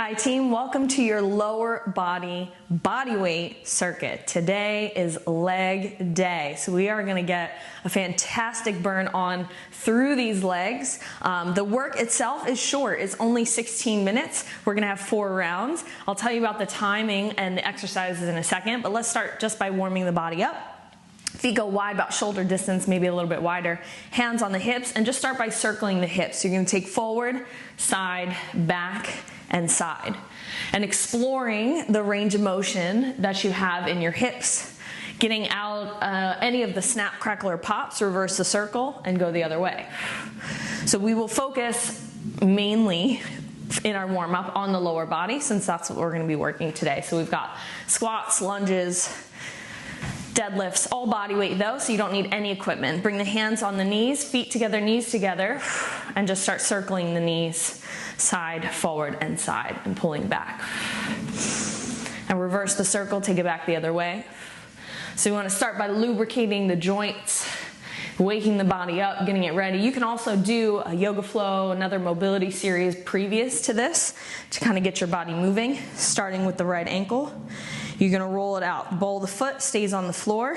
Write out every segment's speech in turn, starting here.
Hi team, welcome to your lower body bodyweight circuit. Today is leg day, so we are going to get a fantastic burn on through these legs. The work itself is short, it's only 16 minutes. We're going to have 4 rounds. I'll tell you about the timing and the exercises in a second, but let's start just by warming the body up. Feet go wide, about shoulder distance, maybe a little bit wider. Hands on the hips, and just start by circling the hips. You're going to take forward, side, back, and side. And exploring the range of motion that you have in your hips. Getting out any of the snap, crackle, or pops, reverse the circle, and go the other way. So we will focus mainly in our warm-up on the lower body, since that's what we're going to be working today. So we've got squats, lunges, deadlifts, all body weight though, so you don't need any equipment. Bring the hands on the knees, feet together, knees together, and just start circling the knees side, forward, and side, and pulling back. And reverse the circle, take it back the other way. So you want to start by lubricating the joints, waking the body up, getting it ready. You can also do a yoga flow, another mobility series previous to this to kind of get your body moving, starting with the right ankle. You're going to roll it out. Ball of the foot stays on the floor,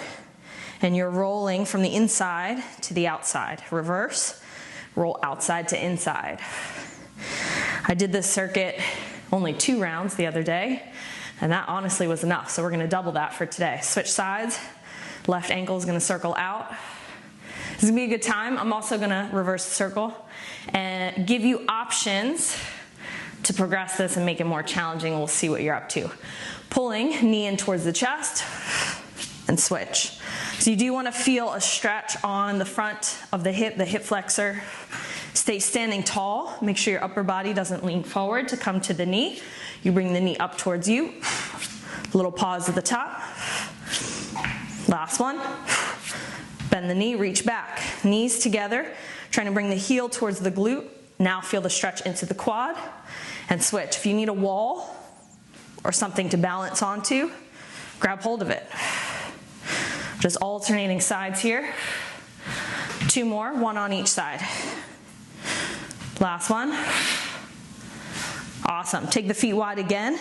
and you're rolling from the inside to the outside. Reverse, roll outside to inside. I did this circuit only 2 rounds the other day, and that honestly was enough, so we're going to double that for today. Switch sides. Left ankle is going to circle out. This is going to be a good time. I'm also going to reverse the circle and give you options to progress this and make it more challenging. We'll see what you're up to. Pulling, knee in towards the chest, and switch. So you do want to feel a stretch on the front of the hip flexor. Stay standing tall. Make sure your upper body doesn't lean forward to come to the knee. You bring the knee up towards you. A little pause at the top. Last one. Bend the knee, reach back. Knees together, trying to bring the heel towards the glute. Now feel the stretch into the quad, and switch. If you need a wall or something to balance onto, grab hold of it. Just alternating sides here. 2 more, 1 on each side. Last one. Awesome. Take the feet wide again.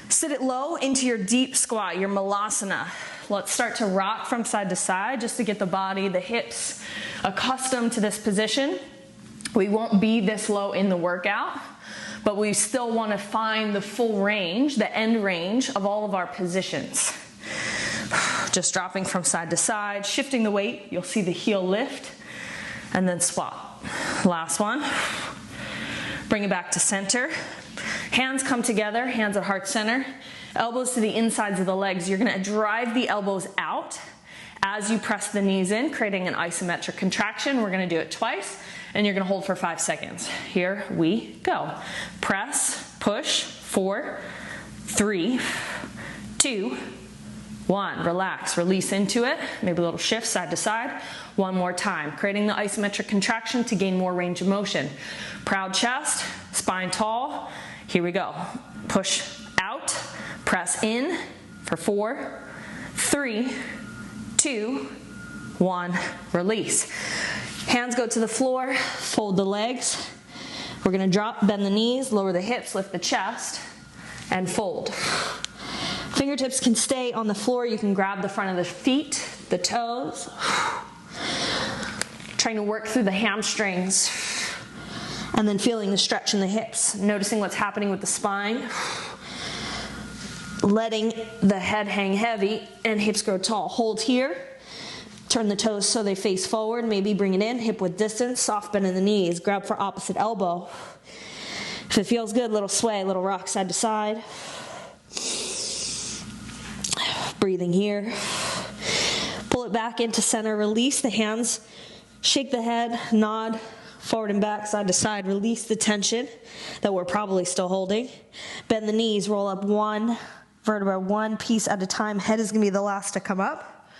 Sit it low into your deep squat, your malasana. Let's start to rock from side to side just to get the body, the hips accustomed to this position. We won't be this low in the workout, but we still want to find the full range, the end range of all of our positions. Just dropping from side to side, shifting the weight. You'll see the heel lift, and then swap. Last one. Bring it back to center. Hands come together, hands at heart center. Elbows to the insides of the legs. You're going to drive the elbows out as you press the knees in, creating an isometric contraction. We're going to do it twice, and you're going to hold for 5 seconds. Here we go. Press, push, 4, 3, 2, 1. Relax, release into it. Maybe a little shift side to side. 1 more time, creating the isometric contraction to gain more range of motion. Proud chest, spine tall. Here we go. Push out, press in for 4, 3, 2, 1. Release. Hands go to the floor, fold the legs. We're going to drop, bend the knees, lower the hips, lift the chest, and fold. Fingertips can stay on the floor. You can grab the front of the feet, the toes. Trying to work through the hamstrings. And then feeling the stretch in the hips. Noticing what's happening with the spine. Letting the head hang heavy and hips grow tall. Hold here. Turn the toes so they face forward. Maybe bring it in, hip width distance. Soft bend in the knees. Grab for opposite elbow. If it feels good, little sway, little rock side to side. Breathing here. Pull it back into center, release the hands, shake the head, nod, forward and back, side to side, release the tension that we're probably still holding. Bend the knees, roll up 1 vertebra, 1 piece at a time. Head is going to be the last to come up.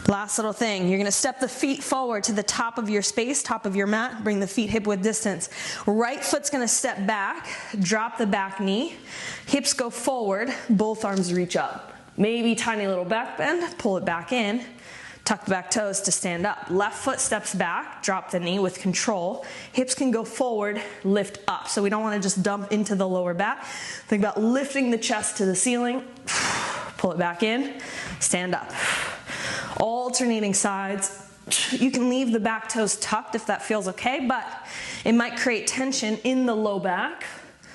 Last little thing, you're going to step the feet forward to the top of your space, top of your mat, bring the feet hip width distance. Right foot's going to step back, drop the back knee, hips go forward, both arms reach up. Maybe tiny little back bend, pull it back in, Tuck the back toes to stand up. Left foot steps back, drop the knee with control. Hips can go forward, lift up. So we don't want to just dump into the lower back. Think about lifting the chest to the ceiling. Pull it back in, stand up. Alternating sides. You can leave the back toes tucked if that feels okay, but it might create tension in the low back.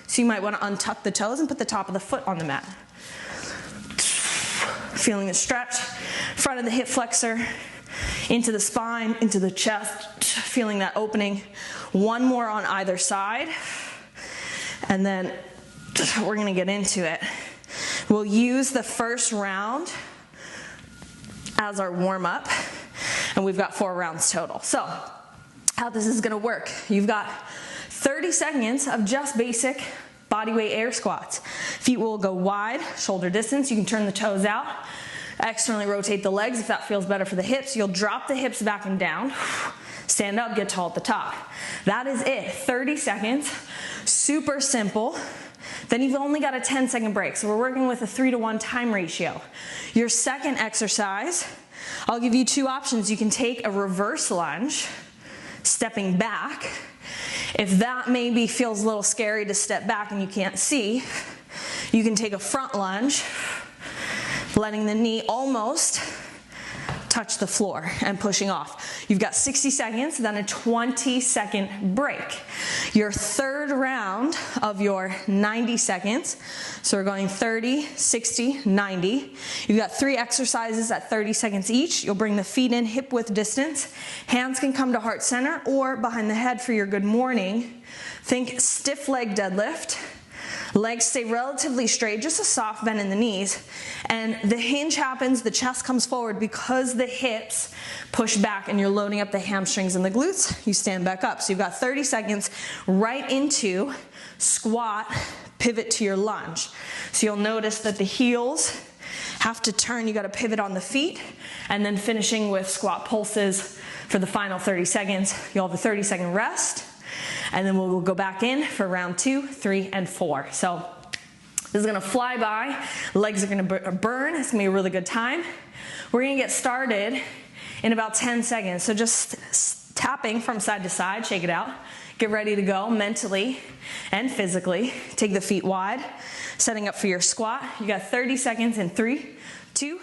So you might want to untuck the toes and put the top of the foot on the mat. Feeling the stretch, front of the hip flexor, into the spine, into the chest, feeling that opening. One more on either side, and then we're gonna get into it. We'll use the first round as our warm-up, and we've got 4 rounds total. So, how this is gonna work, you've got 30 seconds of just basic bodyweight air squats. Feet will go wide, shoulder distance. You can turn the toes out. Externally rotate the legs if that feels better for the hips. You'll drop the hips back and down. Stand up, get tall at the top. That is it, 30 seconds. Super simple. Then you've only got a 10-second break. So we're working with a 3-to-1 time ratio. Your second exercise, I'll give you 2 options. You can take a reverse lunge, stepping back. If that maybe feels a little scary to step back and you can't see, you can take a front lunge, letting the knee almost touch the floor and pushing off. You've got 60 seconds, then a 20-second break. Your third round of your 90 seconds. So we're going 30, 60, 90. You've got 3 exercises at 30 seconds each. You'll bring the feet in hip width distance. Hands can come to heart center or behind the head for your good morning. Think stiff leg deadlift. Legs stay relatively straight, just a soft bend in the knees. And the hinge happens, the chest comes forward because the hips push back and you're loading up the hamstrings and the glutes. You stand back up. So you've got 30 seconds right into squat, pivot to your lunge. So you'll notice that the heels have to turn. You got to pivot on the feet, and then finishing with squat pulses for the final 30 seconds. You'll have a 30-second rest. And then we'll go back in for round 2, 3, and 4. So this is gonna fly by. Legs are gonna burn. It's gonna be a really good time. We're gonna get started in about 10 seconds. So just tapping from side to side, shake it out. Get ready to go mentally and physically. Take the feet wide, setting up for your squat. You got 30 seconds in 3, 2,